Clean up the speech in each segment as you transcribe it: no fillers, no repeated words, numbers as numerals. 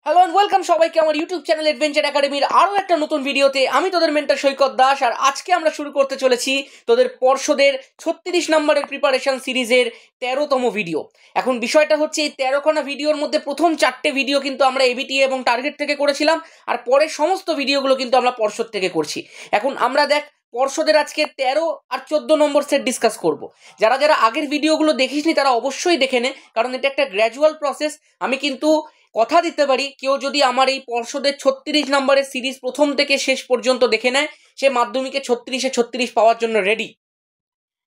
Hello and welcome সবাইকে আমার YouTube channel adventure একাডেমির আরও একটা নতুন ভিডিওতে। আমি তোদের মেন্টর সৈকত দাস, আর আজকে আমরা শুরু করতে চলেছি তোদের পর্ষদের 36 নম্বরের প্রিপারেশন সিরিজের 13তম ভিডিও। এখন বিষয়টা হচ্ছে এই 13খানা ভিডিওর মধ্যে প্রথম 4টে ভিডিও কিন্তু আমরা এবিটিএ এবং টার্গেট থেকে করেছিলাম, আর পরের সমস্ত ভিডিওগুলো কিন্তু আমরা পর্ষদ থেকে করছি। এখন আমরা দেখ পর্ষদের আজকে 13 আর 14 নম্বর সেট ডিসকাস করব। যারা যারা আগের ভিডিওগুলো দেখিসনি তারা অবশ্যই দেখে নে, কারণ এটা একটা গ্র্যাজুয়াল প্রসেস। আমি কিন্তু কথা দিতে পারি, কেউ যদি আমার এই পর্ষদের 36 নম্বরের সিরিজ প্রথম থেকে শেষ পর্যন্ত দেখে নেয়, সে মাধ্যমিকে 36-এ 36 পাওয়ার জন্য রেডি।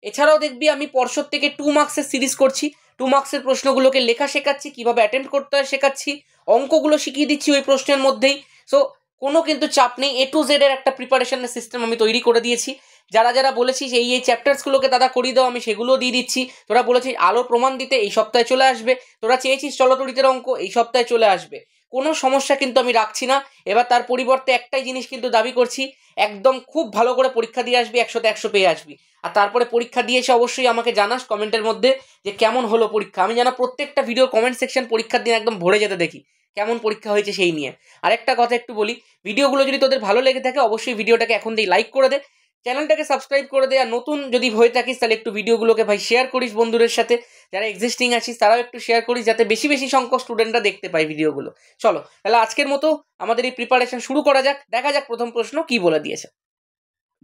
এছাড়াও দেখবি আমি পর্ষদ থেকে 2 মার্কসের সিরিজ করছি। 2 মার্কসের প্রশ্নগুলোকে লেখা শেখাচ্ছি, কিভাবে অ্যাটেম্প করতে হয় শেখাচ্ছি, অঙ্কগুলো শিখিয়ে দিচ্ছি ওই প্রশ্নের মধ্যেই। সো কোনো কিন্তু চাপ নেই, A to Z এর একটা প্রিপারেশনের সিস্টেম আমি তৈরি করে দিয়েছি। যারা যারা বলেছিস এই চ্যাপ্টার্সগুলোকে দাদা করিয়ে দাও, আমি সেগুলোও দিয়ে দিচ্ছি। তোরা বলেছিস আলো প্রমাণ দিতে, এই সপ্তাহে চলে আসবে। তোরা চেয়েছিস চলতরিতের অঙ্ক, এই সপ্তাহে চলে আসবে। কোনো সমস্যা কিন্তু আমি রাখছি না। এবার তার পরিবর্তে একটাই জিনিস কিন্তু দাবি করছি, একদম খুব ভালো করে পরীক্ষা দিয়ে আসবি, 100তে 100 পেয়ে আসবি। আর তারপরে পরীক্ষা দিয়ে এসে অবশ্যই আমাকে জানাস কমেন্টের মধ্যে যে কেমন হলো পরীক্ষা। আমি যেন প্রত্যেকটা ভিডিওর কমেন্ট সেকশন পরীক্ষার দিন একদম ভরে যেতে দেখি কেমন পরীক্ষা হয়েছে সেই নিয়ে। আরেকটা কথা একটু বলি, ভিডিওগুলো যদি তোদের ভালো লেগে থাকে অবশ্যই ভিডিওটাকে এখন দিয়ে লাইক করে দে, চ্যানেলটাকে সাবস্ক্রাইব করে দে, আর নতুন যদি হয়ে থাকিস তাহলে একটু ভিডিওগুলোকে ভাই শেয়ার করিস বন্ধুদের সাথে। যারা এক্সিস্টিং আছিস তারাও একটু শেয়ার করিস, যাতে বেশি বেশি সংখ্যক স্টুডেন্টরা দেখতে পায় ভিডিওগুলো। চলো তাহলে আজকের মতো আমাদের এই প্রিপারেশন শুরু করা যাক। দেখা যাক প্রথম প্রশ্ন কি বলে দিয়েছে।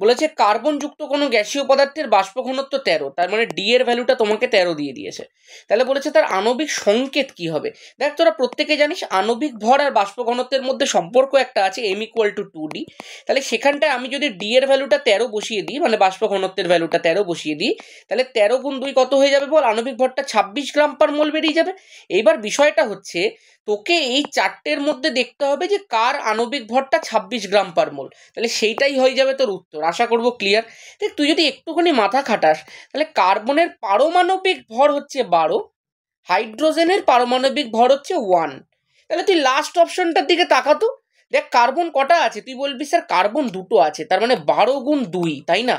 বলেছে কার্বনযুক্ত কোনো গ্যাসীয় পদার্থের বাষ্প ঘনত্ব 13, তার মানে ডি এর ভ্যালুটা তোমাকে 13 দিয়ে দিয়েছে। তাহলে বলেছে তার আণবিক সংকেত কি হবে। দেখ তোরা প্রত্যেকে জানিস আণবিক ভর আর বাষ্প ঘনত্বের মধ্যে সম্পর্ক একটা আছে, m=2d। তাহলে সেখানটায় আমি যদি ডি এর ভ্যালুটা 13 বসিয়ে দিই, মানে বাষ্প ঘনত্বের ভ্যালুটা 13 বসিয়ে দিই, তাহলে 13 গুণ 2 কত হয়ে যাবে বল? আণবিক ভরটা 26 গ্রাম পার মোল বেরিয়ে যাবে। এইবার বিষয়টা হচ্ছে তোকে এই চারটের মধ্যে দেখতে হবে যে কার আণবিক ভরটা 26 গ্রাম পার মোল, তাহলে সেইটাই হয়ে যাবে তোর উত্তর। আশা করবো ক্লিয়ার। দেখ তুই যদি একটুখানি মাথা খাটাস, তাহলে কার্বনের পারমাণবিক ভর হচ্ছে 12, হাইড্রোজেনের পারমাণবিক ভর হচ্ছে 1। তাহলে তুই লাস্ট অপশনটার দিকে তাকাতো, দেখ কার্বন কটা আছে, তুই বলবি স্যার কার্বন দুটো আছে, তার মানে 12 গুণ 2, তাই না?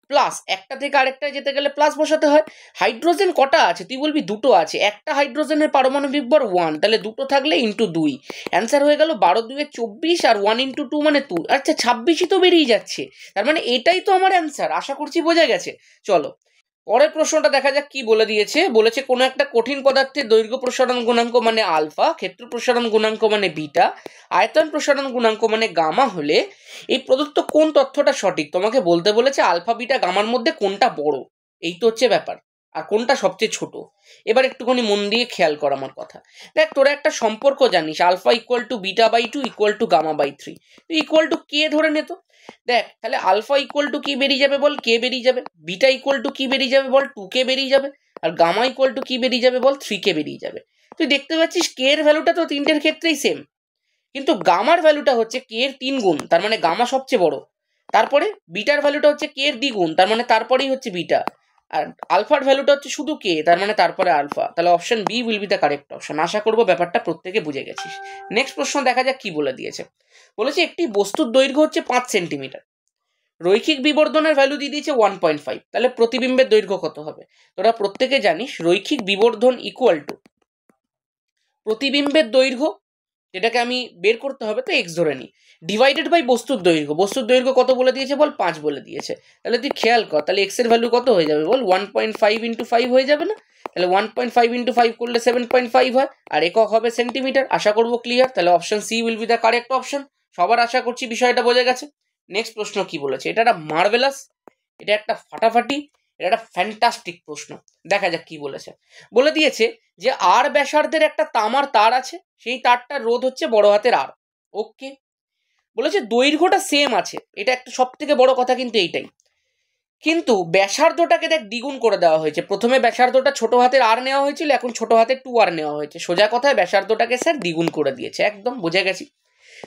প্লাস একটা থেকে আরেকটায় যেতে গেলে প্লাস বসাতে হয়। হাইড্রোজেন কটা আছে, তুই বলবি দুটো আছে, একটা হাইড্রোজেনের পারমাণবিক ভর 1, তাহলে দুটো থাকলে ইন্টু 2, অ্যান্সার হয়ে গেল 12 2 24, আর 1 ইন্টু 2 মানে 2, আচ্ছা 26ই তো বেরিয়ে যাচ্ছে। তার মানে এটাই তো আমার অ্যান্সার। আশা করছি বোঝা গেছে। চলো পরের প্রশ্নটা দেখা যাক কি বলে দিয়েছে। বলেছে কোনো একটা কঠিন পদার্থের দৈর্ঘ্য প্রসারণ গুণাঙ্ক মানে আলফা, ক্ষেত্র প্রসারণ গুণাঙ্ক মানে বিটা, আয়তন প্রসারণ গুণাঙ্ক মানে গামা হলে এই প্রদত্ত কোন তথ্যটা সঠিক। তোমাকে বলতে বলেছে আলফা বিটা গামার মধ্যে কোনটা বড়, এই তো হচ্ছে ব্যাপার, আর কোনটা সবচেয়ে ছোট। এবার একটুখানি মন দিয়ে খেয়াল কর আমার কথা। দেখ তোরা একটা সম্পর্ক জানিস, আলফা =β/2 = গামা/3। তুই ইকুয়াল টু কে ধরে নে তো। দেখ তাহলে আলফা ইকুয়াল টু কি বেরিয়ে যাবে বল? কে বেরিয়ে যাবে। বিটা ইকুয়াল টু কি বেরিয়ে যাবে বল? 2k বেরিয়ে যাবে। আর গামা ইকুয়াল টু কি বেরিয়ে যাবে বল? 3k বেরিয়ে যাবে। তুই দেখতে পাচ্ছিস কে এর ভ্যালুটা তো তিনটের ক্ষেত্রেই সেম, কিন্তু গামার ভ্যালুটা হচ্ছে কে এর 3 গুণ, তার মানে গামা সবচেয়ে বড়। তারপরে বিটার ভ্যালুটা হচ্ছে কে এর দ্বিগুণ, তার মানে তারপরেই হচ্ছে বিটা। আর আলফার ভ্যালুটা হচ্ছে শুধু কে, তার মানে তারপরে আলফা। তাহলে option B will be the correct option. আশা করবো ব্যাপারটা প্রত্যেকে বুঝে গেছিস। নেক্সট প্রশ্ন দেখা যাক কি বলে দিয়েছে। বলেছে একটি বস্তুর দৈর্ঘ্য হচ্ছে 5 সেন্টিমিটার, রৈখিক বিবর্ধনের ভ্যালু দিয়ে দিয়েছে 1.5, তাহলে প্রতিবিম্বের দৈর্ঘ্য কত হবে? তোরা প্রত্যেকে জানিস রৈখিক বিবর্ধন ইকুয়াল টু প্রতিবিম্বের দৈর্ঘ্য, যেটাকে আমি বের করতে হবে তো এক্স ধরে নিই, ডিভাইডেড বাই বস্তুর দৈর্ঘ্য। বস্তুর দৈর্ঘ্য কত বলে দিয়েছে বল? 5 বলে দিয়েছে। তাহলে তুই খেয়াল কর, তাহলে এক্স এর ভ্যালু কত হয়ে যাবে বল? 1.5 ইন্টু 5 হয়ে যাবে না? তাহলে 1.5 ইন্টু 5 করলে 7.5 হয়, আর একক হবে সেন্টিমিটার। আশা করবো ক্লিয়ার। তাহলে option C will be the correct option. সবার আশা করছি বিষয়টা বোঝা গেছে। নেক্সট প্রশ্ন কি বলেছে, এটা একটা মার্ভেলাস, এটা একটা ফাটাফাটি, এটা একটা ফ্যান্টাস্টিক প্রশ্ন। দেখা যাক কি বলেছে। বলে দিয়েছে যে আর ব্যাসার্ধের একটা তামার তার আছে, সেই তারটার রোধ হচ্ছে বড় হাতের আর। ওকে, বলেছে দৈর্ঘ্যটা সেম আছে, এটা একটা সব থেকে বড় কথা কিন্তু এইটাই, কিন্তু ব্যাসার্ধটাকে দেখ দ্বিগুণ করে দেওয়া হয়েছে। প্রথমে ব্যাসার্ধটা ছোট হাতের আর নেওয়া হয়েছিল, এখন ছোট হাতের 2r নেওয়া হয়েছে। সোজা কথায় ব্যাসার্ধটাকে স্যার দ্বিগুণ করে দিয়েছে, একদম বুঝে গেছি।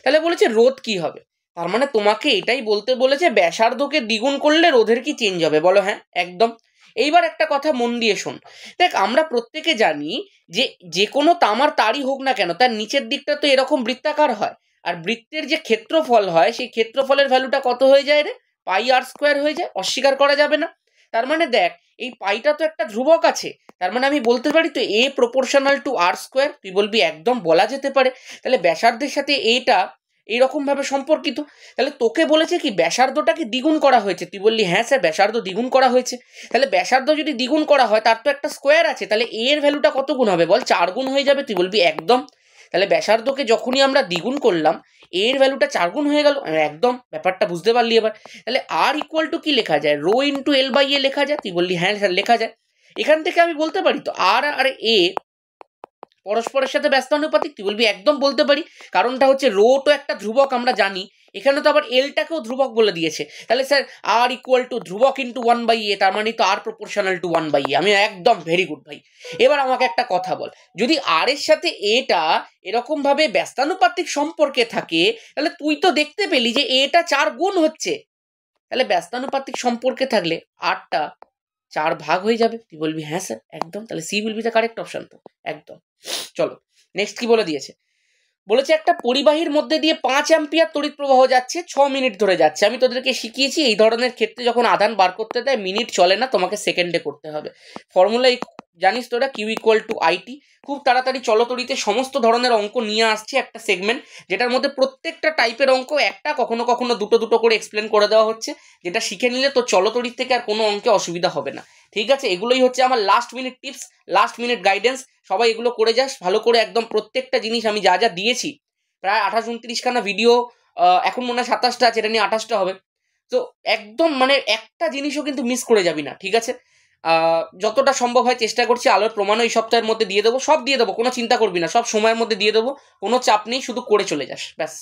তাহলে বলেছে রোধ কি হবে, তার মানে তোমাকে এটাই বলতে বলেছে ব্যাসার্ধকে দ্বিগুণ করলে রোধের কি চেঞ্জ হবে। বলো হ্যাঁ একদম। এইবার একটা কথা মন দিয়ে শোন। দেখ আমরা প্রত্যেকে জানি যে যে কোনো তামার তারই হোক না কেন, তার নিচের দিকটা তো এরকম বৃত্তাকার হয়, আর বৃত্তের যে ক্ষেত্রফল হয় সেই ক্ষেত্রফলের ভ্যালুটা কত হয়ে যায় রে? πr² হয়ে যায়, অস্বীকার করা যাবে না। তার মানে দেখ এই পাইটা তো একটা ধ্রুবক আছে, তার মানে আমি বলতে পারি তো এ প্রপোর্শনাল টু আর স্কোয়ার। তুই বলবি একদম বলা যেতে পারে, তাহলে ব্যাসার্ধের সাথে এটা এইরকম ভাবে সম্পর্কিত। তাহলে তোকে বলেছে কি ব্যাসার্ধটাকে দ্বিগুণ করা হয়েছে, তুই বললি হ্যাঁ স্যার ব্যাসার্ধ দ্বিগুণ করা হয়েছে। তাহলে ব্যাসার্ধ যদি দ্বিগুণ করা হয় তার তো একটা স্কোয়ার আছে, তাহলে এ এর ভ্যালুটা কত গুণ হবে বল? 4 গুণ হয়ে যাবে। তুই বলবি একদম। তাহলে ব্যাসার্ধকে যখনই আমরা দ্বিগুণ করলাম এর ভ্যালুটা 4 গুণ হয়ে গেল, একদম ব্যাপারটা বুঝতে পারলি এবার। তাহলে আর ইকুয়াল টু কি লেখা যায়? রো ইন্টু এল বাই এ লেখা যায়। তুই বললি হ্যাঁ স্যার লেখা যায়। এখান থেকে আমি বলতে পারি তো আর আর এ পরস্পরের সাথে ব্যস্তানুপাতিক। তুই বলবি একদম বলতে পারি, কারণটা হচ্ছে রো তো একটা ধ্রুবক আমরা জানি, এখানে তো আবার এলটাকেও ধ্রুবক বলে দিয়েছে। তাহলে স্যার আর ইকুয়াল টু ধ্রুবক ইন্টু 1/a, তার মানে তো আর প্রপোর্শনাল টু 1/a। আমি একদম ভেরি গুড ভাই। এবার আমাকে একটা কথা বল, যদি আর এর সাথে এটা এরকম ভাবে ব্যস্তানুপাতিক সম্পর্কে থাকে, তাহলে তুই তো দেখতে পেলি যে এটা 4 গুণ হচ্ছে, তাহলে ব্যস্তানুপাতিক সম্পর্কে থাকলে 8টা 4 ভাগ হয়ে যাবে। তুই বলবি হ্যাঁ স্যার একদম, তাহলে C will be the correct option. তো একদম। চলো নেক্সট কি বলে দিয়েছে, বলেছে একটা পরিবাহীর মধ্যে দিয়ে 5 অ্যাম্পিয়ার তড়িৎ প্রবাহ যাচ্ছে, 6 মিনিট ধরে যাচ্ছে। আমি তোদেরকে শিখিয়েছি এই ধরনের ক্ষেত্রে যখন আধান বার করতে দেয় মিনিট চলে না, তোমাকে সেকেন্ডে করতে হবে। ফর্মুলা জানিস তোরা, কিউ ইকুয়াল টু আইটি। খুব তাড়াতাড়ি চলতড়িতে সমস্ত ধরনের অঙ্ক নিয়ে আসছে একটা সেগমেন্ট, যেটার মধ্যে প্রত্যেকটা টাইপের অঙ্ক একটা কখনো কখনো দুটো দুটো করে এক্সপ্লেন করে দেওয়া হচ্ছে, যেটা শিখে নিলে তো চলতড়িৎ থেকে আর কোনো অঙ্কে অসুবিধা হবে না। ঠিক আছে, এগুলোই হচ্ছে আমার last minute tips, last minute guidance. সবাই এগুলো করে যাস ভালো করে, একদম প্রত্যেকটা জিনিস আমি যা যা দিয়েছি, প্রায় 28-29খানা ভিডিও, এখন মনে হয় 27টা আছে, এটা নিয়ে 28টা হবে। তো একদম মানে একটা জিনিসও কিন্তু মিস করে যাবি না, ঠিক আছে? যতটা সম্ভব হয় চেষ্টা করছি, আলোর প্রমাণও এই সপ্তাহের মধ্যে দিয়ে দেবো, সব দিয়ে দেবো, কোনো চিন্তা করবি না, সব সময়ের মধ্যে দিয়ে দেবো, কোনো চাপ নেই, শুধু করে চলে যাস ব্যাস।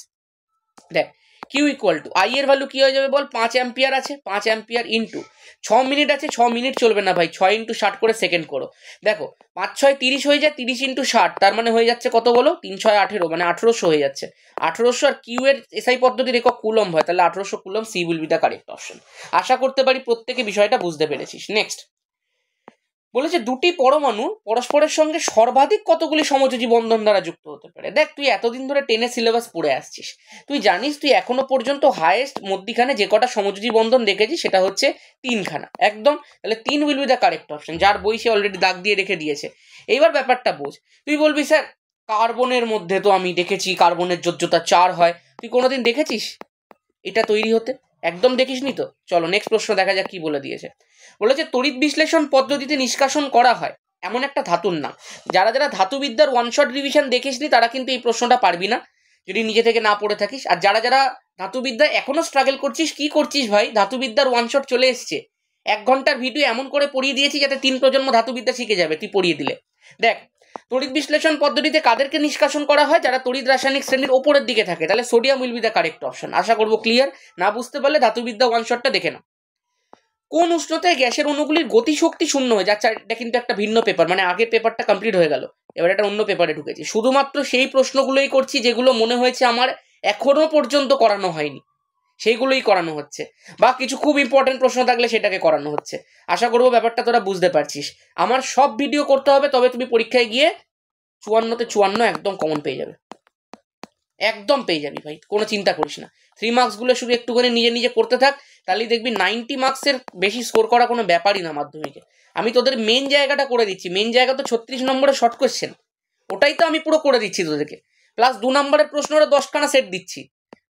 দেখ কিউ ইকুয়াল টু আই এর ভ্যালু কি হয়ে যাবে বল? 5 অ্যাম্পিয়ার আছে, 5 অ্যাম্পিয়ার ইন্টু 6 মিনিট আছে, 6 মিনিট চলবে না ভাই, 6 ইন্টু 60 করে সেকেন্ড করো। দেখো 5 6 30 হয়ে যায়, 30 ইন্টু 60 তার মানে হয়ে যাচ্ছে কত বলো? 3 6 18, মানে 1800 হয়ে যাচ্ছে। 1800 আর কিউ এর এসআই পদ্ধতির একক কুলম্ব হয়, তাহলে 1800 coulomb, C will be the correct option. আশা করতে পারি প্রত্যেকে বিষয়টা বুঝতে পেরেছিস। নেক্সট বলেছে দুটি পরমাণু পরস্পরের সঙ্গে সর্বাধিক কতগুলি সমযোজী বন্ধন দ্বারা যুক্ত হতে পারে। দেখ তুই এতদিন ধরে টেনের সিলেবাস পড়ে আসছিস, তুই জানিস তুই এখনো পর্যন্ত হাইয়েস্ট মধ্যিখানে যে কটা সমযোজী বন্ধন দেখেছিস সেটা হচ্ছে 3খানা, একদম। তাহলে 3 will be the correct option, যার বই সে অলরেডি দাগ দিয়ে রেখে দিয়েছে। এইবার ব্যাপারটা বোঝ, তুই বলবি স্যার কার্বনের মধ্যে তো আমি দেখেছি কার্বনের যোজ্যতা 4 হয়, তুই কোনোদিন দেখেছিস এটা তৈরি হতে? একদম দেখিসনি তো। চলো নেক্সট প্রশ্ন দেখা যাক কি বলে দিয়েছে। বলেছে তড়িৎ বিশ্লেষণ পদ্ধতিতে নিষ্কাশন করা হয় এমন একটা ধাতুর নাম। যারা যারা ধাতুবিদ্যার ওয়ান শট রিভিশন দেখিসনি তারা কিন্তু এই প্রশ্নটা পারবি না যদি নিজে থেকে না পড়ে থাকিস। আর যারা যারা ধাতুবিদ্যায় এখনো স্ট্রাগল করছিস, কি করছিস ভাই? ধাতুবিদ্যার ওয়ান শট চলে এসছে, 1 ঘন্টার ভিডিও এমন করে পড়িয়ে দিয়েছি যাতে 3 প্রজন্ম ধাতুবিদ্যা শিখে যাবে, তুই পড়িয়ে দিলে। দেখ তড়িৎ বিশ্লেষণ পদ্ধতিতে কাদেরকে নিষ্কাশন করা হয়? যারা তড়িৎ রাসায়নিক শ্রেণীর ওপরের দিকে থাকে, তাহলে sodium will be the correct option. আশা করবো ক্লিয়ার। না বুঝতে পারলে ধাতুবিদ্যা ওয়ান শটটা দেখে নাও। কোন উষ্ণতায় গ্যাসের অণুগুলির গতিশক্তি শূন্য হয়ে যাচ্ছে? এটা কিন্তু একটা ভিন্ন পেপার, মানে আগের পেপারটা কমপ্লিট হয়ে গেল, এবার একটা অন্য পেপারে ঢুকেছি। শুধুমাত্র সেই প্রশ্নগুলোই করছি যেগুলো মনে হয়েছে আমার এখনো পর্যন্ত করানো হয়নি, সেইগুলোই করানো হচ্ছে, বা কিছু খুব ইম্পর্টেন্ট প্রশ্ন থাকলে সেটাকে করানো হচ্ছে। আশা করবো ব্যাপারটা তোরা বুঝতে পারছিস। আমার সব ভিডিও করতে হবে, তবে তুমি পরীক্ষায় গিয়ে 54তে 54 একদম কমন পেয়ে যাবে, একদম পেয়ে যাবি ভাই, কোনো চিন্তা করিস না। 3 মার্কসগুলো শুধু একটুখানি নিজে নিজে করতে থাক, তাহলেই দেখবি 90 মার্কসের বেশি স্কোর করা কোনো ব্যাপারই না মাধ্যমিকে। আমি তোদের মেন জায়গাটা করে দিচ্ছি, মেন জায়গা তো 36 নম্বরের শর্ট কোয়েশ্চেন, ওটাই তো আমি পুরো করে দিচ্ছি তোদেরকে, প্লাস 2 নম্বরের প্রশ্নটা 10খানা সেট দিচ্ছি,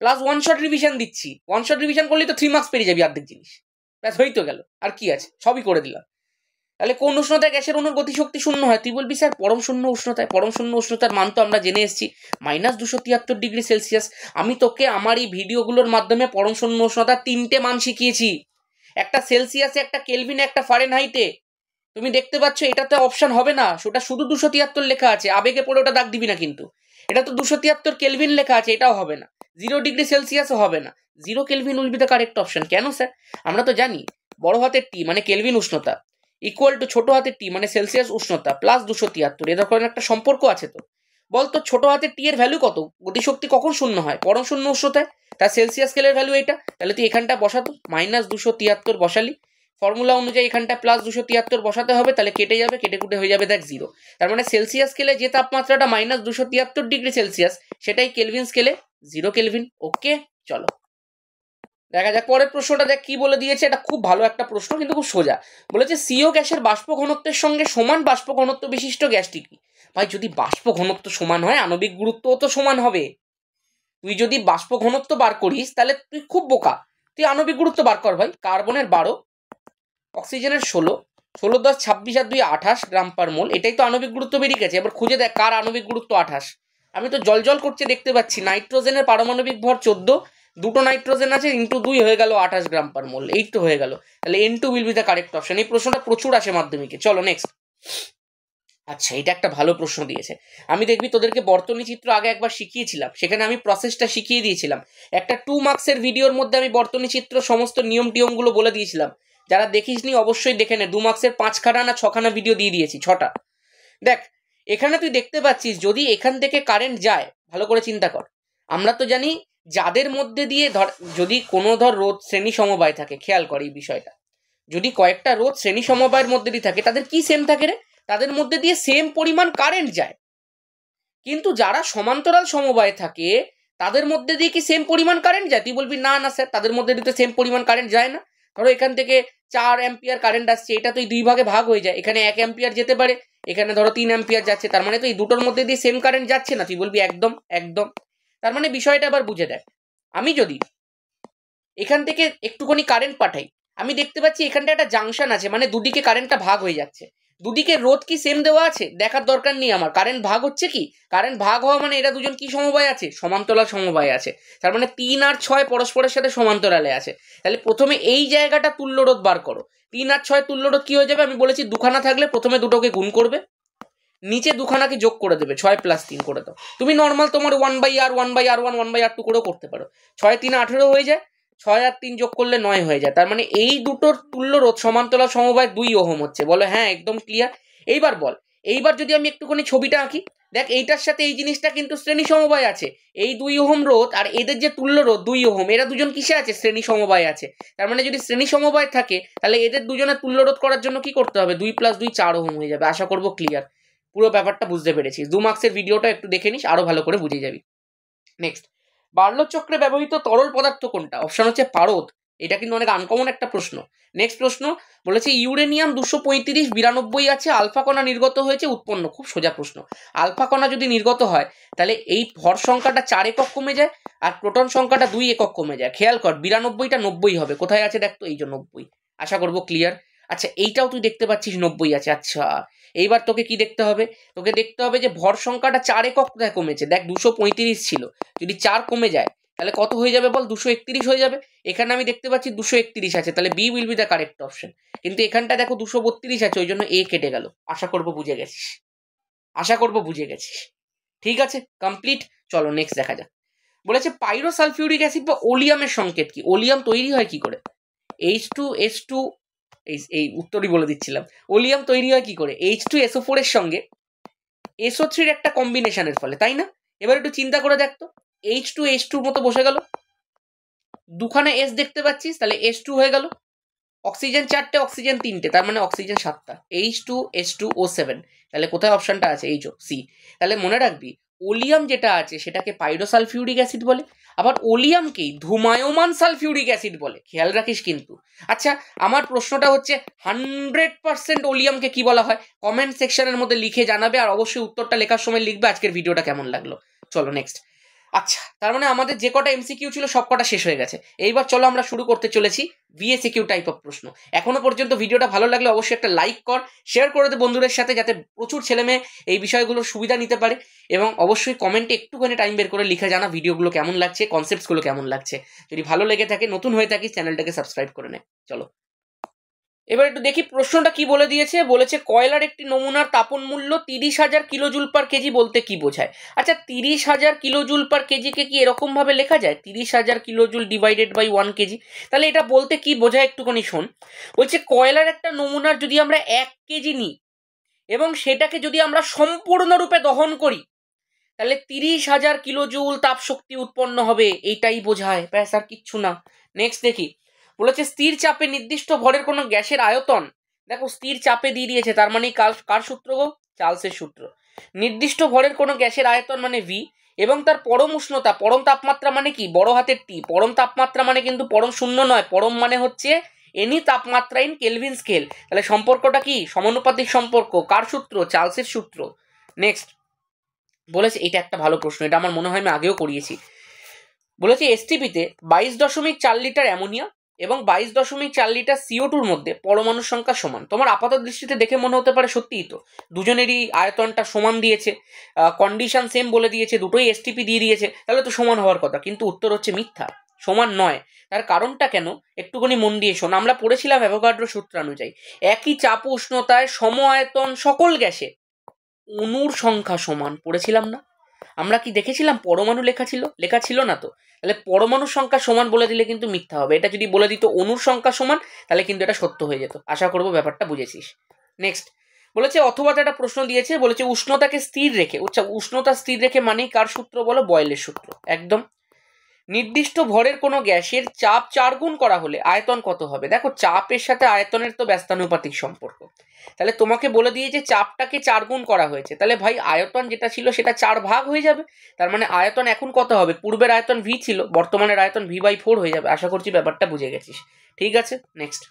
প্লাস ওয়ান শট রিভিশন দিচ্ছি। ওয়ান শট রিভিশন করলেই তো 3 মার্কস পেয়ে যাবি অর্ধেক জিনিস, ব্যাস হয়েই তো গেল, আর কি আছে, সবই করে দিলাম। তাহলে কোন উষ্ণতায় গ্যাসের অণুর গতিশক্তি শূন্য হয়? তুই বলবি স্যার পরম শূন্য উষ্ণতায়। পরম শূন্য উষ্ণতার মান তো আমরা জেনে এসেছি -273 ডিগ্রি সেলসিয়াস। আমি তোকে আমার এই ভিডিওগুলোর মাধ্যমে পরম শূন্য উষ্ণতার 3টে মান শিখিয়েছি, একটা সেলসিয়াসে, একটা কেলভিনে, একটা ফারেনহাইটে। তুমি দেখতে পাচ্ছ এটাতে অপশন হবে না, সেটা শুধু 273 লেখা আছে, আবেগে পড়ে ওটা দাগ দিবি না কিন্তু। এটা তো 273 কেলভিন লেখা আছে, এটাও হবে না। 0 ডিগ্রি সেলসিয়াসও হবে না, 0 kelvin will be the correct option. কেন স্যার? আমরা তো জানি বড় হাতের টি মানে কেলভিন উষ্ণতা ইকুয়াল টু ছোট হাতের টি মানে সেলসিয়াস উষ্ণতা প্লাস 273, এ ধরনের একটা সম্পর্ক আছে। তো বলতো ছোট হাতের টি এর ভ্যালু কত? গতিশক্তি কখন শূন্য হয়? পরম শূন্য উষ্ণতায়। তার সেলসিয়াস স্কেলের ভ্যালু এটা, তাহলে তুই এখানটা বসাতো -273 বসালি, ফর্মুলা অনুযায়ী এখানটা +273 বসাতে হবে, তাহলে কেটে যাবে, কেটে কুটে হয়ে যাবে দেখ 0। তার মানে সেলসিয়াস স্কেলে যে তাপমাত্রাটা -273 ডিগ্রি সেলসিয়াস, সেটাই কেলভিন স্কেলে 0 কেলভিন। ওকে চলো। দেখা যাক পরের প্রশ্নটা, দেখ কি বলে দিয়েছে। এটা খুব ভালো একটা প্রশ্ন, কিন্তু খুব সোজা। বলেছে সিও গ্যাসের বাষ্প ঘনত্বের সঙ্গে সমান বাষ্প ঘনত্ব বিশিষ্ট গ্যাসটি কি? ভাই যদি বাষ্প ঘনত্ব সমান হয় আণবিক গুরুত্বও তো সমান হবে। তুই যদি বাষ্প ঘনত্ব বার করিস তাহলে তুই খুব বোকা। তুই আণবিক গুরুত্ব বার কর ভাই। কার্বনের 12, অক্সিজেনের 16, 16 10 26 আর 2 28 গ্রাম পার মোল। এটাই তো আণবিক গুরুত্ব বেরিয়ে গেছে। এবার খুঁজে দেখ কার আণবিক গুরুত্ব 28। আমি তো জল করছে দেখতে পাচ্ছি। নাইট্রোজেনের পারমাণবিক ভর 14, দুটো নাইট্রোজেন আছে, ইন্টু 2 হয়ে গেল 28 গ্রাম পার মোল। এই তো হয়ে গেল। তাহলে N2 will be the correct option. এই প্রশ্নটা প্রচুর আসে মাধ্যমিকে। চলো নেক্সট। আচ্ছা, এটা একটা ভালো প্রশ্ন দিয়েছে। আমি দেখবি তোদেরকে বর্তনী চিত্র আগে একবার শিখিয়েছিলাম, সেখানে আমি প্রসেসটা শিখিয়ে দিয়েছিলাম। একটা 2 মার্কসের ভিডিওর মধ্যে আমি বর্তনী চিত্র সমস্ত নিয়ম টিয়মগুলো বলে দিয়েছিলাম। যারা দেখিসনি অবশ্যই দেখে নে। 2 মার্কসের 5খানা না 6খানা ভিডিও দিয়ে দিয়েছি, 6টা। দেখ এখানে তুই দেখতে পাচ্ছিস যদি এখান থেকে কারেন্ট যায়, ভালো করে চিন্তা কর। আমরা তো জানি যাদের মধ্যে দিয়ে ধর, যদি কোনো রোধ শ্রেণী সমবায় থাকে, খেয়াল কর এই বিষয়টা। যদি কয়েকটা রোধ শ্রেণী সমবায়ের মধ্যে দিয়ে থাকে, তাদের কি সেম থাকে রে? তাদের মধ্যে দিয়ে সেম পরিমাণ কারেন্ট যায়। কিন্তু যারা সমান্তরাল সমবায়ে থাকে তাদের মধ্যে দিয়ে কি সেম পরিমাণ কারেন্ট যায়? তুই বলবি না না স্যার, তাদের মধ্যে দিয়ে সেম পরিমাণ কারেন্ট যায় না। ধরো এখান থেকে 4 অ্যাম্পিয়ার কারেন্ট আসছে, এটা তো 2 ভাগে ভাগ হয়ে যায়। এখানে 1 অ্যাম্পিয়ার যেতে পারে, এখানে ধরো 3 অ্যাম্পিয়ার যাচ্ছে, তার মানে তো এই দুটোর মধ্যে দিয়ে সেম কারেন্ট যাচ্ছে না। তুই বলবি একদম একদম। তার মানে বিষয়টা আবার বুঝে দেখ। আমি যদি এখান থেকে একটুখানি কারেন্ট পাঠাই, আমি দেখতে পাচ্ছি এখানটা একটা জাংশন আছে, মানে দুদিকে কারেন্টটা ভাগ হয়ে যাচ্ছে। দুদিকে রোধ কি সেম দেওয়া আছে দেখার দরকার নেই আমার। কারেন্ট ভাগ হচ্ছে কি? কারেন্ট ভাগ হওয়া মানে এরা দুজন কি সমবায় আছে? সমান্তরাল সমবায় আছে। তার মানে 3 আর 6 পরস্পরের সাথে সমান্তরালে আছে। তাহলে প্রথমে এই জায়গাটা তুল্য রোধ বার করো। 3 আর 6 তুল্য রোধ কি হয়ে যাবে? আমি বলেছি দুখানা থাকলে প্রথমে দুটোকে গুণ করবে, নিচে দুখানাকে যোগ করে দেবে, 6 + 3 করে দাও। তুমি নর্মাল তোমার 1/r 1/r1 1/r2 করেও করতে পারো। 6 3 18 হয়ে যায়, 6 আর 3 যোগ করলে 9 হয়ে যায়। তার মানে এই দুটোর তুল্য রোধ সমান্তরাল সমবায় 2 ওহম হচ্ছে। বলো হ্যাঁ একদম ক্লিয়ার। এইবার বল, এইবার যদি আমি একটুখানি ছবিটা আঁকি, দেখ এইটার সাথে এই জিনিসটা কিন্তু শ্রেণী সমবায় আছে। এই 2 ওহম রোধ আর এদের যে তুল্য রোধ 2 ওহম, এরা দুজন কিসে আছে? শ্রেণী সমবায় আছে। তার মানে যদি শ্রেণী সমবায় থাকে তাহলে এদের দুজনের তুল্য রোধ করার জন্য কি করতে হবে? 2 + 2 4 ওহম হয়ে যাবে। আশা করবো ক্লিয়ার, পুরো ব্যাপারটা বুঝতে পেরেছিস। 2 মার্কসের ভিডিওটা একটু দেখে নিস, আরো ভালো করে বুঝে যাবি। নেক্সট, বার্লোর চক্রে ব্যবহৃত তরল পদার্থ কোনটা? অপশন হচ্ছে পারদ। এটা কিন্তু অনেক আনকমন একটা প্রশ্ন। নেক্সট প্রশ্ন বলেছে ইউরেনিয়াম 235 92 আছে, আলফা কণা নির্গত হয়েছে উৎপন্ন। খুব সোজা প্রশ্ন। আলফা কণা যদি নির্গত হয় তাহলে এই ভর সংখ্যাটা 4 একক কমে যায় আর প্রোটন সংখ্যাটা 2 একক কমে যায়। খেয়াল কর 92টা 90 হবে। কোথায় আছে দেখ তো, এই যে 90। আশা করবো ক্লিয়ার। আচ্ছা এইটাও তুই দেখতে পাচ্ছিস 90 আছে। আচ্ছা এইবার তোকে কি দেখতে হবে? তোকে দেখতে হবে যে ভর সংখ্যাটা 4 একক কমেছে। দেখ 235 ছিল, যদি 4 কমে যায় তাহলে কত হয়ে যাবে বল? 231 হয়ে যাবে। এখানে আমি দেখতে পাচ্ছি 231 আছে, তাহলে B will be the correct option. কিন্তু এখানটা দেখো 232 আছে, ওই জন্য এ কেটে গেল। আশা করবো বুঝে গেছিস, আশা করবো বুঝে গেছিস। ঠিক আছে, কমপ্লিট। চলো নেক্সট দেখা যাক। বলেছে পাইরোসালফিউরিক অ্যাসিড বা ওলিয়ামের সংকেত কি? ওলিয়াম তৈরি হয় কি করে? H2S2, এই উত্তরই বলে দিচ্ছিলাম। ওলিয়াম তৈরি হয় কি করে? H2SO4 এর সঙ্গে SO3 এর একটা কম্বিনেশনের ফলে, তাই না? এবার একটু চিন্তা করে দেখতো, H2H2 মতো বসে গেল, দুখানা S দেখতে পাচ্ছিস, তাহলে S2 হয়ে গেল। অক্সিজেন 4টে, অক্সিজেন 3টে, তার মানে অক্সিজেন 7টা। H2H2O7, তাহলে কোথায় অপশনটা আছে? এই যে সি। তাহলে মনে রাখবি ওলিয়াম যেটা আছে সেটাকে পাইরোসালফিউরিক অ্যাসিড বলে, আবার ওলিয়ামকেই ধূমায়মান সালফিউরিক অ্যাসিড বলে। খেয়াল রাখিস কিন্তু। আচ্ছা আমার প্রশ্নটা হচ্ছে 100% ওলিয়ামকে কি বলা হয়? কমেন্ট সেকশনের মধ্যে লিখে জানাবে, আর অবশ্যই উত্তরটা লেখার সময় লিখবে আজকের ভিডিওটা কেমন লাগলো। চলো নেক্সট। আচ্ছা তার মানে আমাদের যে কটা এমসিকিউ ছিল সব কটা শেষ হয়ে গেছে। এইবার চলো আমরা শুরু করতে চলেছি ভিএসিকিউ টাইপ অফ প্রশ্ন। এখনো পর্যন্ত ভিডিওটা ভালো লাগলে অবশ্যই একটা লাইক কর, শেয়ার করে দে বন্ধুদের সাথে, যাতে প্রচুর ছেলেমেয়ে এই বিষয়গুলোর সুবিধা নিতে পারে। এবং অবশ্যই কমেন্টে একটুখানি টাইম বের করে লিখে জানা ভিডিওগুলো কেমন লাগছে, কনসেপ্টসগুলো কেমন লাগছে। যদি ভালো লেগে থাকে, নতুন হয়ে থাকিস, চ্যানেলটাকে সাবস্ক্রাইব করে নে। চলো এবার একটু দেখি প্রশ্নটা কি বলে দিয়েছে। বলেছে কয়লার একটি নমুনার তাপন মূল্য 30,000 কিলোজুল পার কেজি বলতে কি বোঝায়? আচ্ছা 30,000 কিলোজুল পার কেজিকে কি এরকম ভাবে লেখা যায়? 30,000 কিলোজুল ডিভাইডেড বাই 1 কেজি। তাহলে এটা বলতে কি বোঝায় একটুখানি শোন। বলছে কয়লার একটা নমুনার যদি আমরা 1 কেজি নিই এবং সেটাকে যদি আমরা সম্পূর্ণরূপে দহন করি তাহলে 30,000 কিলোজুল তাপ শক্তি উৎপন্ন হবে। এইটাই বোঝায়, ব্যাস আর কিচ্ছু না। নেক্সট দেখি। বলেছে স্থির চাপে নির্দিষ্ট ভরের কোনো গ্যাসের আয়তন, দেখো স্থির চাপে দিয়ে দিয়েছে, তার মানে কার সূত্র গো? চার্লসের সূত্র। নির্দিষ্ট ভরের কোনো গ্যাসের আয়তন মানে ভি, এবং তার পরম উষ্ণতা, পরম তাপমাত্রা মানে কি, বড় হাতের টি, পরম তাপমাত্রা মানে কিন্তু পরম শূন্য নয়, পরম মানে হচ্ছে এনি তাপমাত্রা ইন কেলভিন স্কেল। তাহলে সম্পর্কটা কি, সমানুপাতিক সম্পর্ক। কার সূত্র, চার্লসের সূত্র। নেক্সট বলেছে, এটা একটা ভালো প্রশ্ন, এটা আমার মনে হয় আমি আগেও করিয়েছি। বলেছে এসটিপিতে 22.4 লিটার অ্যামোনিয়া এবং 22.4 লিটার CO2-র মধ্যে পরমাণুর সংখ্যা সমান। তোমার আপাত দৃষ্টিতে দেখে মনে হতে পারে সত্যিই তো, দুজনেরই আয়তনটা সমান দিয়েছে, কন্ডিশন সেম বলে দিয়েছে, দুটোই এসটিপি দিয়ে দিয়েছে, তাহলে তো সমান হওয়ার কথা। কিন্তু উত্তর হচ্ছে মিথ্যা, সমান নয়। তার কারণটা কেন, একটুখানি মন দিয়ে শোন। আমরা পড়েছিলাম অ্যাভোগাড্রো সূত্রানুযায়ী একই চাপ উষ্ণতায় সম আয়তন সকল গ্যাসে অণুর সংখ্যা সমান, পড়েছিলাম না? আমরা কি দেখেছিলাম পরমাণু লেখা ছিল না তো? তাহলে পরমাণুর সংখ্যা সমান বলে দিলে কিন্তু মিথ্যা হবে। এটা যদি বলে দিত অণুর সংখ্যা সমান, তাহলে কিন্তু এটা সত্য হয়ে যেত। আশা করবো ব্যাপারটা বুঝেছিস। নেক্সট বলেছে, অথবা একটা প্রশ্ন দিয়েছে, বলেছে উষ্ণতাকে স্থির রেখে, উষ্ণতা স্থির রেখে মানে কার সূত্র বলো, বয়েলের সূত্র। একদম। নির্দিষ্ট ভরের কোনো গ্যাসের চাপ 4 গুণ করা হলে আয়তন কত হবে? দেখো, চাপের সাথে আয়তনের তো ব্যস্তানুপাতিক সম্পর্ক। তাহলে তোমাকে বলে দিয়েছে চাপটাকে 4 গুণ করা হয়েছে, তাহলে ভাই আয়তন যেটা ছিল সেটা 4 ভাগ হয়ে যাবে। তার মানে আয়তন এখন কত হবে, পূর্বের আয়তন V ছিল, বর্তমানের আয়তন V/4 হয়ে যাবে। আশা করছি ব্যাপারটা বুঝে গেছিস। ঠিক আছে, নেক্সট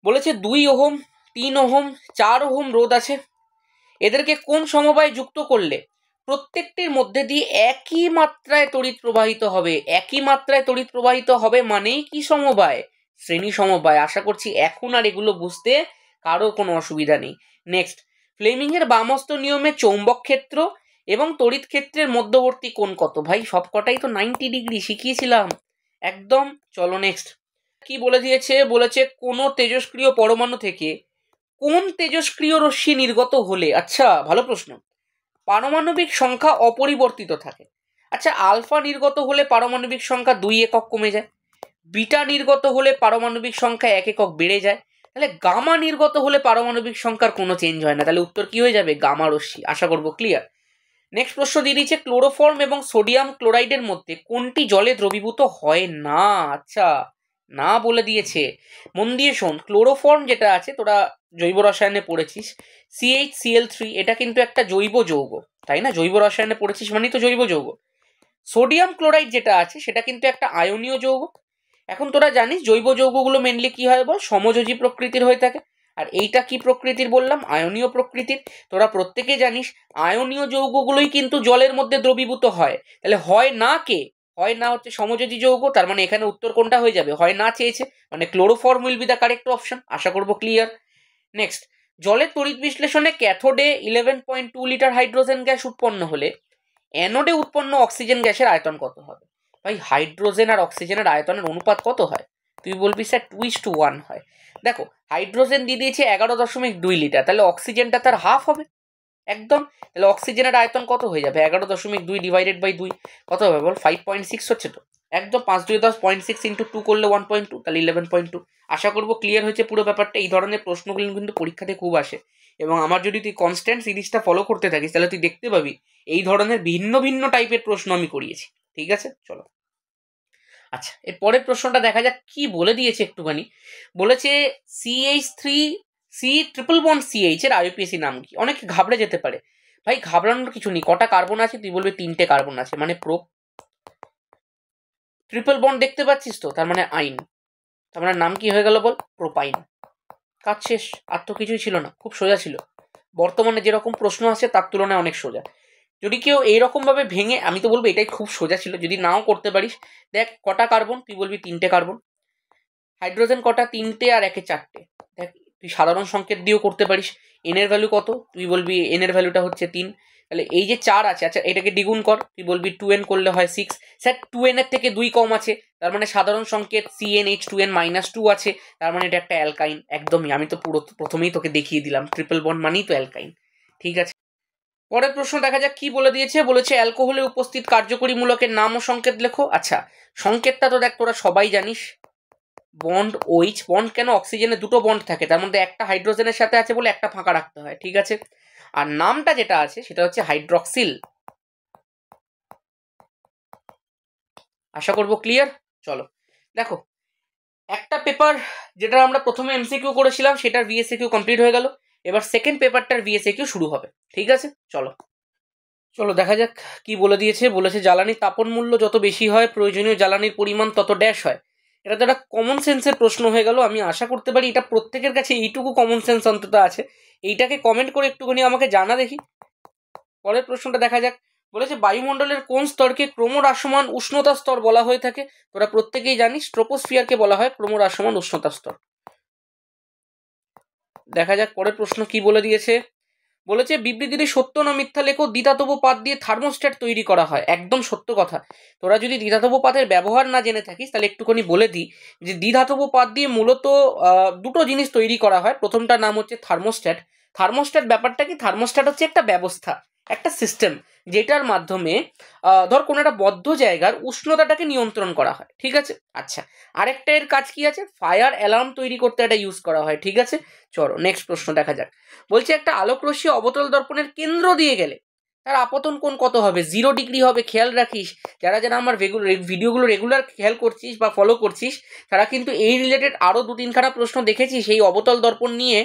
বলেছে 2 ওহম, 3 ওহম, 4 ওহম রোধ আছে, এদেরকে কোন সমবায়ে যুক্ত করলে প্রত্যেকটির মধ্যে দিয়ে একই মাত্রায় তড়িৎ প্রবাহিত হবে? একই মাত্রায় তড়িৎ প্রবাহিত হবে মানেই কি সমবায়? শ্রেণী সমবায়। আশা করছি এখন আর এগুলো বুঝতে কারো কোনো অসুবিধা নেই। নেক্সট, ফ্লেমিং এর বামস্ত নিয়মে চৌম্বক ক্ষেত্র এবং তড়িৎ ক্ষেত্রের মধ্যবর্তী কোণ কত? ভাই সবকটাই তো 90 ডিগ্রি শিখিয়েছিলাম একদম। চলো নেক্সট কি বলে দিয়েছে, বলেছে কোন তেজস্ক্রিয় পরমাণু থেকে কোন তেজস্ক্রিয় রশ্মি নির্গত হলে, আচ্ছা ভালো প্রশ্ন, পারমাণবিক সংখ্যা অপরিবর্তিত থাকে। আচ্ছা, আলফা নির্গত হলে পারমাণবিক সংখ্যা 2 একক কমে যায়, বিটা নির্গত হলে পারমাণবিক সংখ্যা 1 একক বেড়ে যায়, তাহলে গামা নির্গত হলে পারমাণবিক সংখ্যার কোনো চেঞ্জ হয় না। তাহলে উত্তর কি হয়ে যাবে, গামা রশ্মি। আশা করবো ক্লিয়ার। নেক্সট প্রশ্ন দিয়ে দিচ্ছে, ক্লোরোফর্ম এবং সোডিয়াম ক্লোরাইডের মধ্যে কোনটি জলে দ্রবীভূত হয় না? আচ্ছা, না বলে দিয়েছে। মন দিয়ে শোন, ক্লোরোফর্ম যেটা আছে, তোরা জৈব রসায়নে পড়েছিস, CH-Cl3, এটা কিন্তু একটা জৈব যৌগ, তাই না? জৈব রসায়নে পড়েছিস মানেই তো জৈব যৌগ। সোডিয়াম ক্লোরাইড যেটা আছে সেটা কিন্তু একটা আয়নীয় যৌগ। এখন তোরা জানিস জৈব যৌগগুলো মেনলি কি হয় বল, সমযোজী প্রকৃতির হয়ে থাকে। আর এইটা কি প্রকৃতির বললাম, আয়নীয় প্রকৃতির। তোরা প্রত্যেকে জানিস আয়নীয় যৌগগুলোই কিন্তু জলের মধ্যে দ্রবীভূত হয়। তাহলে হয় না কে, হয় না হচ্ছে সমযোজী যৌগ। তার মানে এখানে উত্তর কোনটা হয়ে যাবে, হয় না চেয়েছে, মানে chloroform will be the correct option. আশা করবো ক্লিয়ার। নেক্সট, জলের তড়িৎ বিশ্লেষণে ক্যাথোডে 11.2 লিটার হাইড্রোজেন গ্যাস উৎপন্ন হলে অ্যানোডে উৎপন্ন অক্সিজেন গ্যাসের আয়তন কত হবে? ভাই হাইড্রোজেন আর অক্সিজেনের আয়তনের অনুপাত কত হয়? তুই বলবি স্যার 2:1 হয়। দেখো, হাইড্রোজেন দিয়ে দিয়েছে 11.2 লিটার, তাহলে অক্সিজেনটা তার হাফ হবে একদম। তাহলে অক্সিজেনের আয়তন কত হয়ে যাবে, 11.2 ডিভাইডেড বাই 2 কত হবে বল, 5.6 হচ্ছে তো একদম। 5 2 10, 0.6 ইন্টু 2 করলে 1.2, তাহলে 11.2। আশা করবো ক্লিয়ার হয়েছে পুরো ব্যাপারটা। এই ধরনের প্রশ্নগুলো কিন্তু পরীক্ষাতে খুব আসে, এবং আমার যদি তুই কনস্ট্যান্ট সিরিজটা ফলো করতে থাকিস তাহলে তুই দেখতে পাবি এই ধরনের ভিন্ন ভিন্ন টাইপের প্রশ্ন আমি করিয়েছি। ঠিক আছে, চলো। আচ্ছা, এর পরের প্রশ্নটা দেখা যাক কি বলে দিয়েছে একটুখানি। বলেছে CH3C ট্রিপল বন্ড CH এর IUPAC নাম কি? অনেকে ঘাবড়ে যেতে পারে। ভাই ঘাবড়ানোর কিছু নেই, কটা কার্বন আছে? তুই বলবি 3টে কার্বন আছে, মানে প্রো। ট্রিপল বন্ড দেখতে পাচ্ছিস তো, তার মানে আইন, তার মানে নাম কি হয়ে গেল বল, প্রোপাইন। কাজ শেষ, আর তো কিছুই ছিল না, খুব সোজা ছিল। বর্তমানে যেরকম প্রশ্ন আছে তার তুলনায় অনেক সোজা। যদি কেউ এইরকম ভাবে ভেঙে, আমি তো বলবো এটাই খুব সোজা ছিল, যদি নাও করতে পারিস। দেখ কটা কার্বন, তুই বলবি 3টে কার্বন। হাইড্রোজেন কটা, 3টে, আর একে 4টে। দেখ তুই সাধারণ সংকেত দিয়েও করতে পারিস। এন এর ভ্যালু কত, তুই বলবি এন এর ভ্যালুটা হচ্ছে 3। তাহলে এই যে 4 আছে, আচ্ছা এটাকে দ্বিগুণ কর, তুই বলবি 2n করলে হয় 6। স্যার 2n এর থেকে 2 কম আছে, তার মানে সাধারণ সংকেত CnH2n-2 আছে, তার মানে এটা একটা অ্যালকাইন। একদমই, আমি তো পুরো প্রথমেই তোকে দেখিয়ে দিলাম, ট্রিপল বন্ড মানেই তো অ্যালকাইন। ঠিক আছে, পরের প্রশ্ন দেখা যাক কি বলে দিয়েছে। বলেছে অ্যালকোহলে উপস্থিত কার্যকরী মূলকের নাম ও সংকেত লেখো। আচ্ছা, সংকেতটা তো দেখ তোরা সবাই জানিস, বন্ড OH। বন্ড কেন, অক্সিজেনে 2টো বন্ড থাকে, তার মধ্যে একটা হাইড্রোজেনের সাথে আছে বলে একটা ফাঁকা রাখতে হয়। ঠিক আছে, আর নামটা যেটা আছে সেটা হচ্ছে হাইড্রক্সিল। আশা করবো ক্লিয়ার। চলো দেখো, একটা পেপার যেটা আমরা প্রথমে MCQ করেছিলাম সেটার VSQ কমপ্লিট হয়ে গেল, এবার সেকেন্ড পেপারটার VSQ শুরু হবে। ঠিক আছে, চলো। চলো দেখা যাক কি বলে দিয়েছে। বলেছে জ্বালানির তাপন মূল্য যত বেশি হয় প্রয়োজনীয় জ্বালানির পরিমাণ তত ড্যাশ হয়। এটা তো একটা কমন সেন্সের প্রশ্ন হয়ে গেল। আমি আশা করতে পারি এটা প্রত্যেকের কাছে এইটুকু কমন সেন্স অন্তত আছে। এইটাকে কমেন্ট করে একটুখানি আমাকে জানা দেখি। পরের প্রশ্নটা দেখা যাক। বলেছে বায়ুমণ্ডলের কোন স্তরকে ক্রমহ্রাসমান উষ্ণতা স্তর বলা হয়ে থাকে? তোরা প্রত্যেকেই জানিস ট্রোপোস্ফিয়ারকে বলা হয় ক্রমহ্রাসমান উষ্ণতা স্তর। দেখা যাক পরের প্রশ্ন কি বলে দিয়েছে। বলেছে বিবৃতিটি সত্য না মিথ্যা লেখো। দ্বিধাতব পাত দিয়ে থার্মোস্ট্যাট তৈরি করা হয়। একদম সত্য কথা। তোরা যদি দ্বিধাতব পাতের ব্যবহার না জেনে থাকিস তাহলে একটুখানি বলে দিই যে দ্বিধাতব পাত দিয়ে মূলত দুটো জিনিস তৈরি করা হয়। প্রথমটার নাম হচ্ছে থার্মোস্ট্যাট। থার্মোস্ট্যাট ব্যাপারটা কি? থার্মোস্ট্যাট হচ্ছে একটা ব্যবস্থা, একটা সিস্টেম, যেটার মাধ্যমে ধর কোনো একটা বদ্ধ জায়গার উষ্ণতাটাকে নিয়ন্ত্রণ করা হয়। ঠিক আছে? আচ্ছা, আরেকটা এর কাজ কি আছে? ফায়ার অ্যালার্ম তৈরি করতে এটা ইউজ করা হয়। ঠিক আছে, চলো নেক্সট প্রশ্ন দেখা যাক। বলছে একটা আলোকরশ্মি অবতল দর্পণের কেন্দ্র দিয়ে গেলে তার আপতন কোণ কত হবে? 0 ডিগ্রি হবে। খেয়াল রাখিস, যারা যারা আমার ভিডিওগুলো রেগুলার খেয়াল করছিস বা ফলো করছিস তারা কিন্তু এই রিলেটেড আরও 2-3খানা প্রশ্ন দেখেছিস এই অবতল দর্পণ নিয়ে,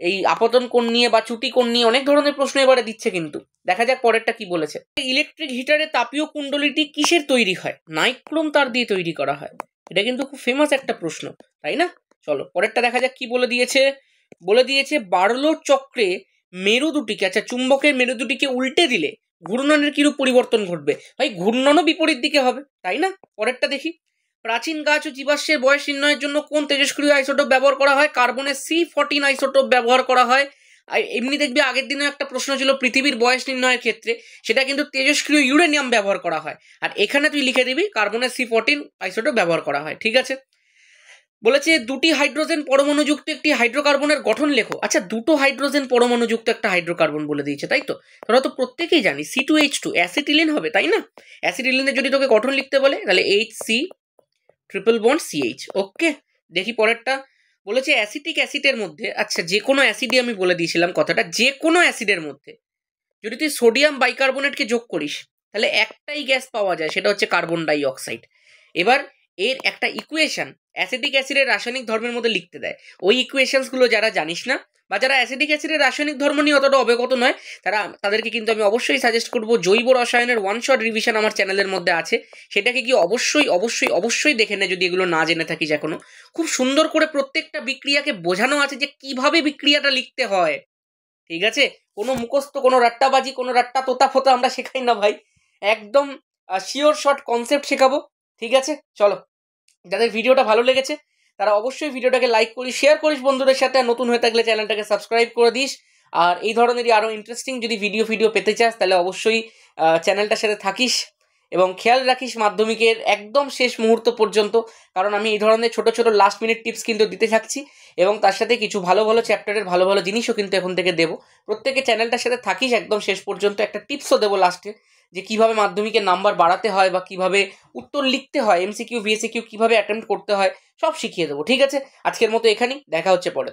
এই আপতন কোণ নিয়ে বা চুটি কোণ নিয়ে অনেক ধরনের প্রশ্ন এবারে দিচ্ছে কিন্তু। দেখা যাক পরেরটা কি বলেছে। ইলেকট্রিক হিটারে তাপীয় কুণ্ডলীটি কিসের তৈরি হয়? নাইক্রোম তার দিয়ে তৈরি করা হয়। এটা কিন্তু খুব ফেমাস একটা প্রশ্ন, তাই না? চলো পরেরটা দেখা যাক কি বলে দিয়েছে। বলে দিয়েছে বার্লোর চক্রে মেরু দুটিকে, আচ্ছা চুম্বকের মেরু দুটিকে উল্টে দিলে ঘূর্ণনের কিরূপ পরিবর্তন ঘটবে? ভাই ঘূর্ণনও বিপরীত দিকে হবে, তাই না? পরেরটা দেখি। প্রাচীন গাছ ও জীবাশ্মের বয়স নির্ণয়ের জন্য কোন তেজস্ক্রিয় আইসোটোপ ব্যবহার করা হয়? কার্বনের C14 আইসোটোপ ব্যবহার করা হয়। আর এমনি দেখবি আগের দিনেও একটা প্রশ্ন ছিল পৃথিবীর বয়স নির্ণয়ের ক্ষেত্রে, সেটা কিন্তু তেজস্ক্রিয় ইউরেনিয়াম ব্যবহার করা হয়। আর এখানে তুই লিখে দিবি কার্বনের C14 আইসোটোপ ব্যবহার করা হয়। ঠিক আছে। বলেছে দুটি হাইড্রোজেন পরমাণুযুক্ত একটি হাইড্রোকার্বনের গঠন লেখো। আচ্ছা, দুটো হাইড্রোজেন পরমাণুযুক্ত একটা হাইড্রোকার্বন বলে দিয়েছে, তাই তো? তোরা তো প্রত্যেকেই জানি C2H2 অ্যাসিটিলিন হবে, তাই না? অ্যাসিটিলিনের যদি তোকে গঠন লিখতে বলে তাহলে HC ট্রিপল বন্ড CH। ওকে, দেখি পরেরটা। বলেছে অ্যাসিটিক অ্যাসিডের মধ্যে, আচ্ছা যে কোনো অ্যাসিডই আমি বলে দিয়েছিলাম কথাটা, যে কোনো অ্যাসিডের মধ্যে যদি তুই সোডিয়াম বাইকার্বনেটকে যোগ করিস তাহলে একটাই গ্যাস পাওয়া যায়, সেটা হচ্ছে কার্বন ডাই অক্সাইড। এবার এর একটা ইকুয়েশন অ্যাসিডিক অ্যাসিডের রাসায়নিক ধর্মের মধ্যে লিখতে দেয়। ওই ইকুয়েশনসগুলো যারা জানিস না বা যারা অ্যাসিডিক অ্যাসিডের রাসায়নিক ধর্ম নিয়ে অতটা অবগত নয় তাদেরকে কিন্তু আমি অবশ্যই সাজেস্ট করবো জৈব রসায়নের ওয়ান শট রিভিশন আমার চ্যানেলের মধ্যে আছে, সেটাকে কি অবশ্যই অবশ্যই অবশ্যই দেখে নে যদি এগুলো না জেনে থাকিস এখনো। খুব সুন্দর করে প্রত্যেকটা বিক্রিয়াকে বোঝানো আছে যে কিভাবে বিক্রিয়াটা লিখতে হয়। ঠিক আছে, কোনো মুখস্থ, কোনো রাট্টাবাজি, কোনো রাট্টা তোতা ফোতা আমরা শেখাই না ভাই, একদম শিওর শর্ট কনসেপ্ট শেখাবো। ঠিক আছে, চলো যাদের ভিডিওটা ভালো লেগেছে তারা অবশ্যই ভিডিওটাকে লাইক করিস, শেয়ার করিস বন্ধুদের সাথে, আর নতুন হয়ে থাকলে চ্যানেলটাকে সাবস্ক্রাইব করে দিস। আর এই ধরনেরই আরও ইন্টারেস্টিং যদি ভিডিও পেতে চাস তাহলে অবশ্যই চ্যানেলটার সাথে থাকিস এবং খেয়াল রাখিস মাধ্যমিকের একদম শেষ মুহূর্ত পর্যন্ত, কারণ আমি এই ধরনের ছোট ছোট লাস্ট মিনিট টিপস কিন্তু দিতে থাকছি এবং তার সাথে কিছু ভালো ভালো চ্যাপ্টারের ভালো ভালো জিনিসও কিন্তু এখন থেকে দেবো। প্রত্যেকে চ্যানেলটার সাথে থাকিস একদম শেষ পর্যন্ত। একটা টিপসও দেবো লাস্টে যে কিভাবে মাধ্যমিকের নাম্বার বাড়াতে হয় বা কিভাবে উত্তর লিখতে হয়, MCQ VSQ কিভাবে অ্যাটেম্প্ট করতে হয় সব শিখিয়ে দেবো। ঠিক আছে, আজকের মতো এখানেই, দেখা হচ্ছে পরে।